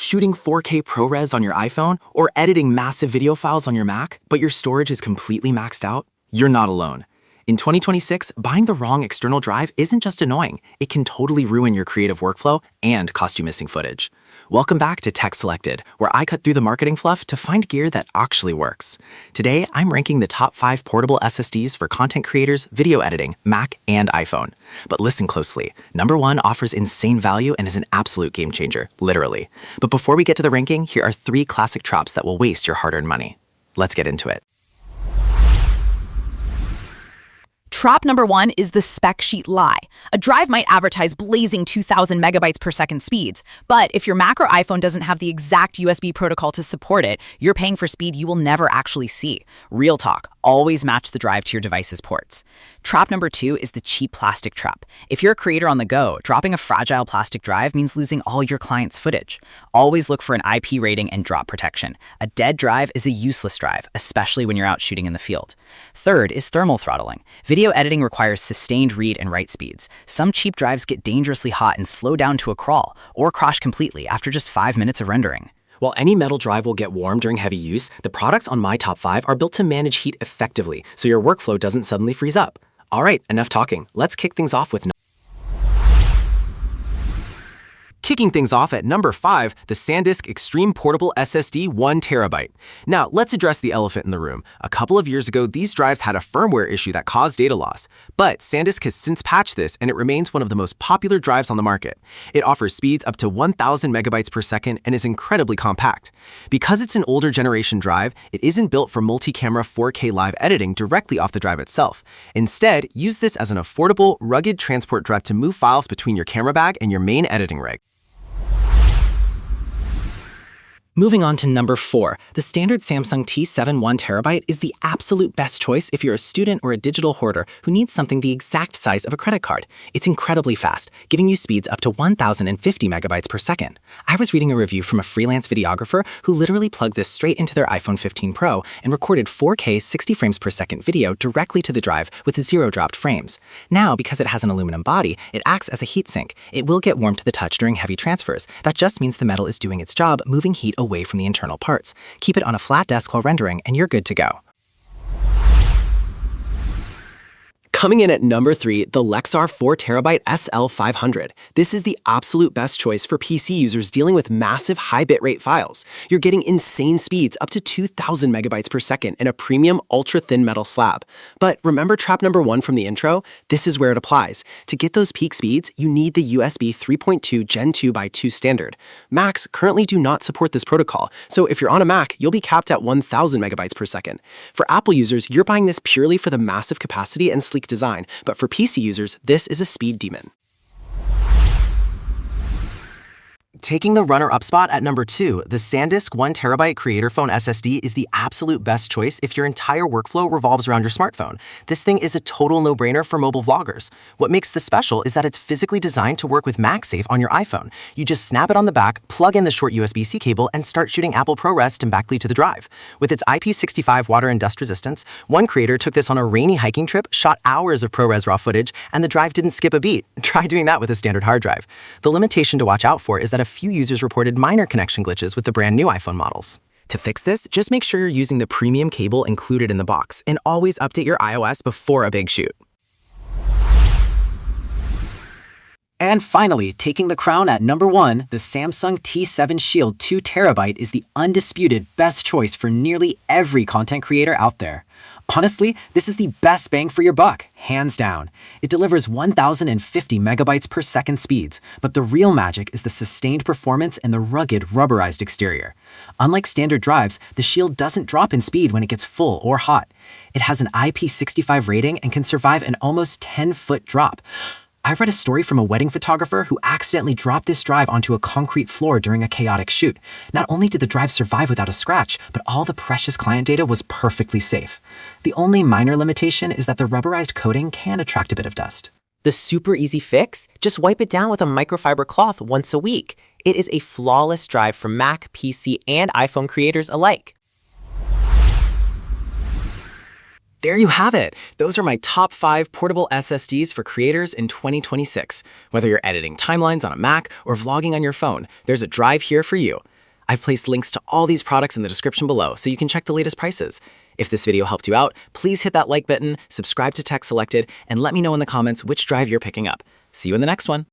Shooting 4K ProRes on your iPhone or editing massive video files on your Mac, but your storage is completely maxed out? You're not alone. In 2026, buying the wrong external drive isn't just annoying, it can totally ruin your creative workflow and cost you missing footage. Welcome back to Tech Selected, where I cut through the marketing fluff to find gear that actually works. Today, I'm ranking the top 5 portable SSDs for content creators, video editing, Mac, and iPhone. But listen closely. Number 1 offers insane value and is an absolute game changer, literally. But before we get to the ranking, here are 3 classic traps that will waste your hard-earned money. Let's get into it. Trap number 1 is the spec sheet lie. A drive might advertise blazing 2,000 megabytes per second speeds, but if your Mac or iPhone doesn't have the exact USB protocol to support it, you're paying for speed you will never actually see. Real talk, always match the drive to your device's ports. Trap number 2 is the cheap plastic trap. If you're a creator on the go, dropping a fragile plastic drive means losing all your client's footage. Always look for an IP rating and drop protection. A dead drive is a useless drive, especially when you're out shooting in the field. Third is thermal throttling. Video editing requires sustained read and write speeds. Some cheap drives get dangerously hot and slow down to a crawl, or crash completely after just 5 minutes of rendering. While any metal drive will get warm during heavy use, the products on my top 5 are built to manage heat effectively, so your workflow doesn't suddenly freeze up. All right, enough talking. Let's kick things off with Kicking things off at number 5, the Sandisk Extreme Portable SSD 1TB. Now, let's address the elephant in the room. A couple of years ago, these drives had a firmware issue that caused data loss. But Sandisk has since patched this, and it remains one of the most popular drives on the market. It offers speeds up to 1,000 megabytes per second and is incredibly compact. Because it's an older generation drive, it isn't built for multi-camera 4K live editing directly off the drive itself. Instead, use this as an affordable, rugged transport drive to move files between your camera bag and your main editing rig. Moving on to number 4, the standard Samsung T7 1TB is the absolute best choice if you're a student or a digital hoarder who needs something the exact size of a credit card. It's incredibly fast, giving you speeds up to 1,050 megabytes per second. I was reading a review from a freelance videographer who literally plugged this straight into their iPhone 15 Pro and recorded 4K 60 frames per second video directly to the drive with 0 dropped frames. Now, because it has an aluminum body, it acts as a heatsink. It will get warm to the touch during heavy transfers. That just means the metal is doing its job, moving heat away from the internal parts. Keep it on a flat desk while rendering, and you're good to go. Coming in at number 3, the Lexar 4TB SL 500. This is the absolute best choice for PC users dealing with massive high bitrate files. You're getting insane speeds up to 2,000 megabytes per second in a premium ultra-thin metal slab. But remember trap number 1 from the intro? This is where it applies. To get those peak speeds, you need the USB 3.2 Gen 2x2 standard. Macs currently do not support this protocol, so if you're on a Mac, you'll be capped at 1,000 megabytes per second. For Apple users, you're buying this purely for the massive capacity and sleek design, but for PC users, this is a speed demon. Taking the runner-up spot at number 2, the Sandisk 1TB Creator SSD is the absolute best choice if your entire workflow revolves around your smartphone. This thing is a total no-brainer for mobile vloggers. What makes this special is that it's physically designed to work with MagSafe on your iPhone. You just snap it on the back, plug in the short USB-C cable, and start shooting Apple ProRes to backly to the drive. With its IP65 water and dust resistance, one creator took this on a rainy hiking trip, shot hours of ProRes raw footage, and the drive didn't skip a beat. Try doing that with a standard hard drive. The limitation to watch out for is that a few users reported minor connection glitches with the brand new iPhone models. To fix this, just make sure you're using the premium cable included in the box, and always update your iOS before a big shoot. And finally, taking the crown at number 1, the Samsung T7 Shield 2TB is the undisputed best choice for nearly every content creator out there. Honestly, this is the best bang for your buck, hands down. It delivers 1,050 megabytes per second speeds, but the real magic is the sustained performance and the rugged, rubberized exterior. Unlike standard drives, the Shield doesn't drop in speed when it gets full or hot. It has an IP65 rating and can survive an almost 10-foot drop. I read a story from a wedding photographer who accidentally dropped this drive onto a concrete floor during a chaotic shoot. Not only did the drive survive without a scratch, but all the precious client data was perfectly safe. The only minor limitation is that the rubberized coating can attract a bit of dust. The super easy fix? Just wipe it down with a microfiber cloth once a week. It is a flawless drive for Mac, PC, and iPhone creators alike. There you have it. Those are my top 5 portable SSDs for creators in 2026. Whether you're editing timelines on a Mac or vlogging on your phone, there's a drive here for you. I've placed links to all these products in the description below so you can check the latest prices. If this video helped you out, please hit that like button, subscribe to Tech Selected, and let me know in the comments which drive you're picking up. See you in the next one.